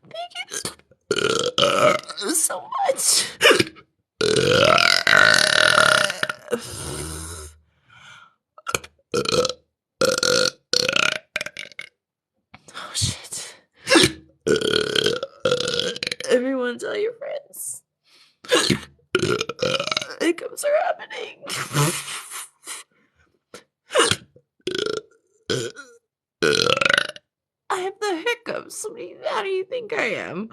Thank you so much. Oh shit. Everyone tell your friends. Hiccups are happening. I have the hiccups. How do you think I am?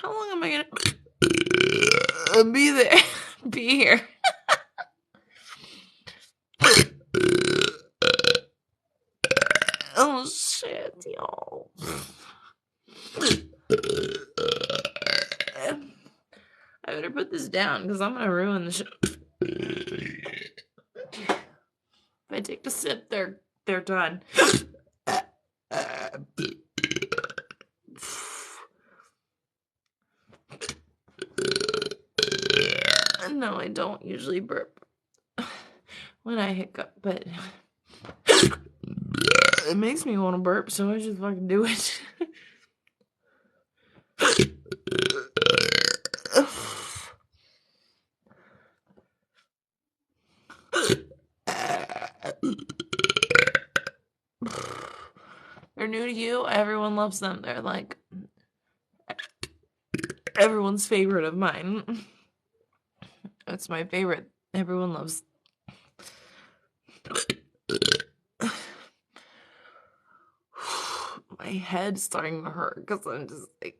How long am I gonna be there? Be here. Oh shit, y'all. I better put this down because I'm gonna ruin the show. If I take a sip, they're done. No, I don't usually burp when I hiccup, but it makes me want to burp, so I just fucking do it. They're new to you. Everyone loves them. They're like everyone's favorite of mine. That's my favorite. Everyone loves. My head's starting to hurt because I'm just like.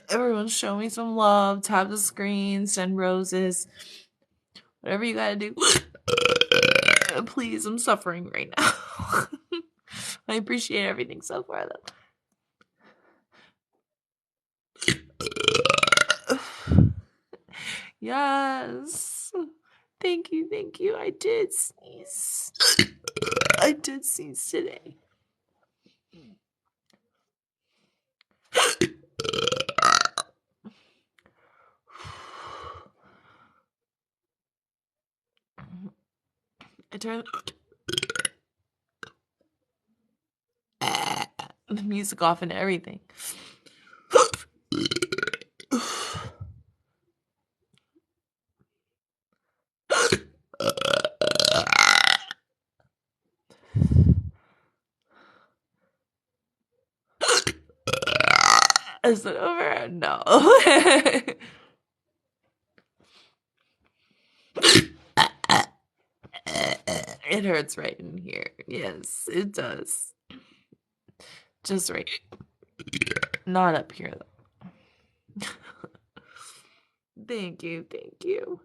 Everyone show me some love. Tap the screen. Send roses. Whatever you gotta do. Please, I'm suffering right now. I appreciate everything so far, though. Yes. Thank you, thank you. I did sneeze. I did sneeze today. I turned the music off and everything. Is it over? No. It hurts right in here. Yes, it does. Just right. Not up here, though. Thank you, thank you.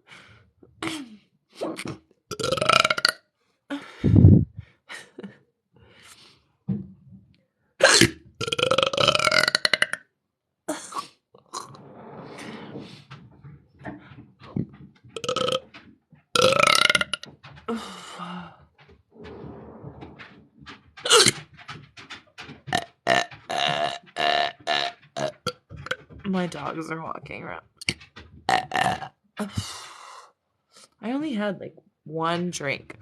My dogs are walking around. I only had like one drink.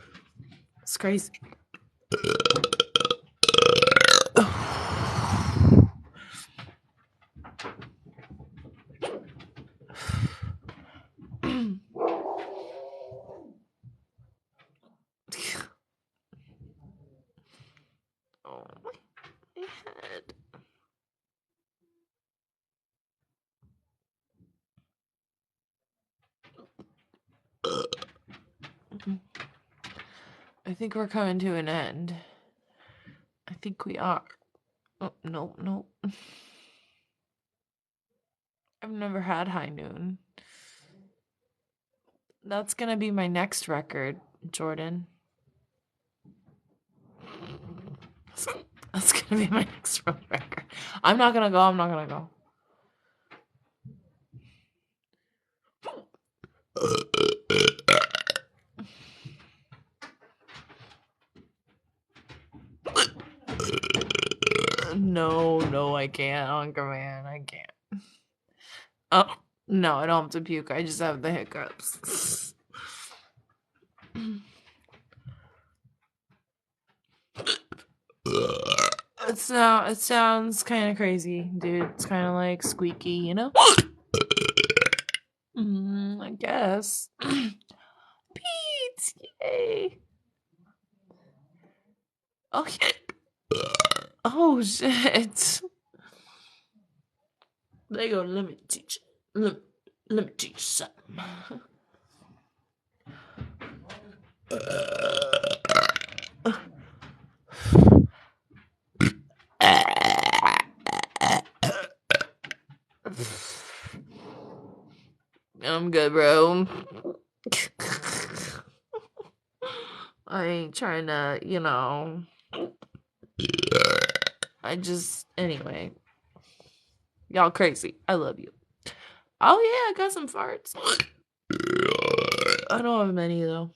It's crazy. Oh, my head. I think we're coming to an end. I think we are. Oh, no. I've never had high noon. That's gonna be my next record, Jordan. That's gonna be my next record. I'm not gonna go. No, I can't. Uncle man, I can't. Oh, No, I don't have to puke. I just have the hiccups. It sounds kind of crazy, dude. It's kind of like squeaky, you know? I guess. Pete! Yay! Oh, oh shit. They go, let me teach you. Let me teach you something. I'm good, bro. I ain't trying to, anyway. Y'all crazy. I love you. Oh, yeah, I got some farts. I don't have many, though.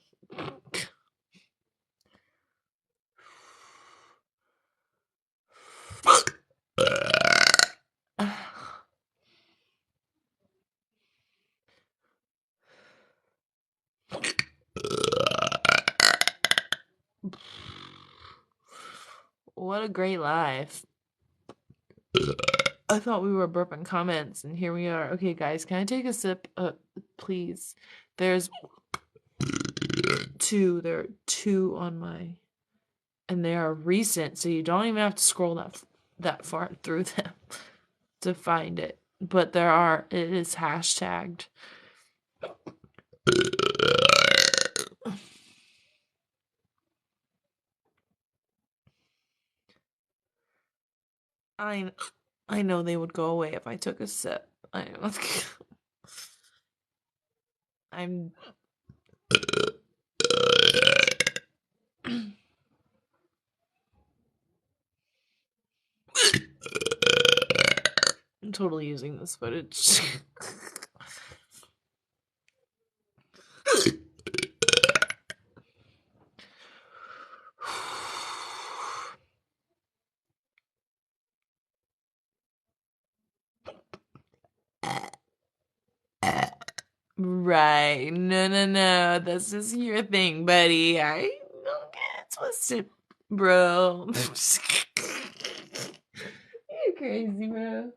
What a great life. I thought we were burping comments, and here we are. Okay, guys, can I take a sip? Please. There's two. There are two on my... And they are recent, so you don't even have to scroll that far through them to find it. But it is hashtagged. I know they would go away if I took a sip. I'm I'm totally using this footage. Right. No. That's just your thing, buddy. I don't get it twisted, bro. You're crazy, bro.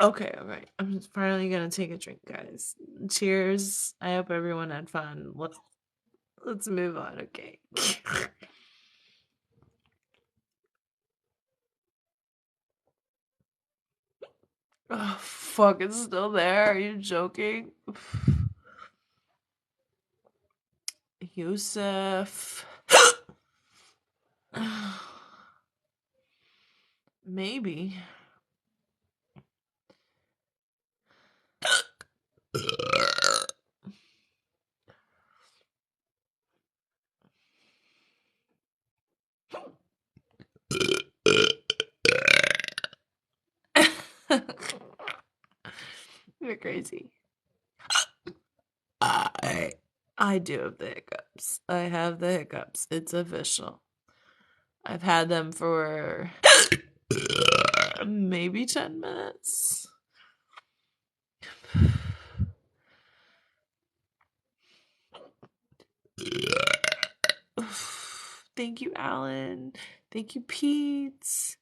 Okay. I'm finally gonna take a drink, guys. Cheers. I hope everyone had fun. Let's move on, okay? Oh, fuck, it's still there. Are you joking? Yusuf. Maybe. You're crazy. I do have the hiccups. I have the hiccups. It's official. I've had them for maybe 10 minutes. Thank you, Alan. Thank you, Pete.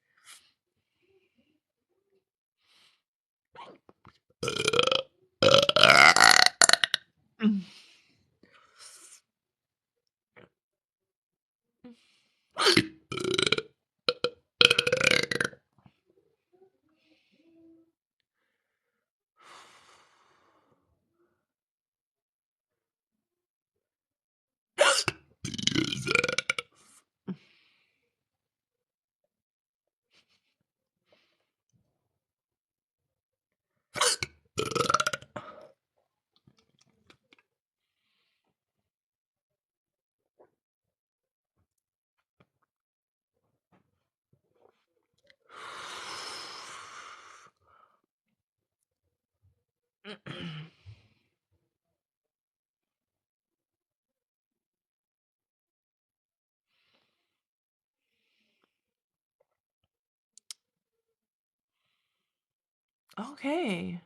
Okay.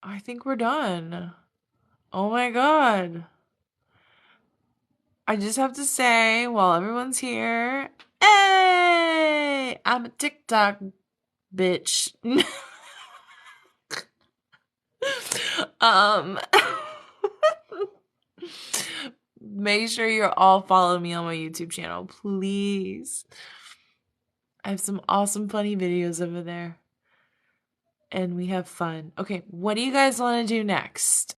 I think we're done. Oh my god. I just have to say, while everyone's here, hey! I'm a TikTok bitch. um Make sure you're all following me on my YouTube channel, please. I have some awesome funny videos over there. And we have fun. Okay, what do you guys want to do next?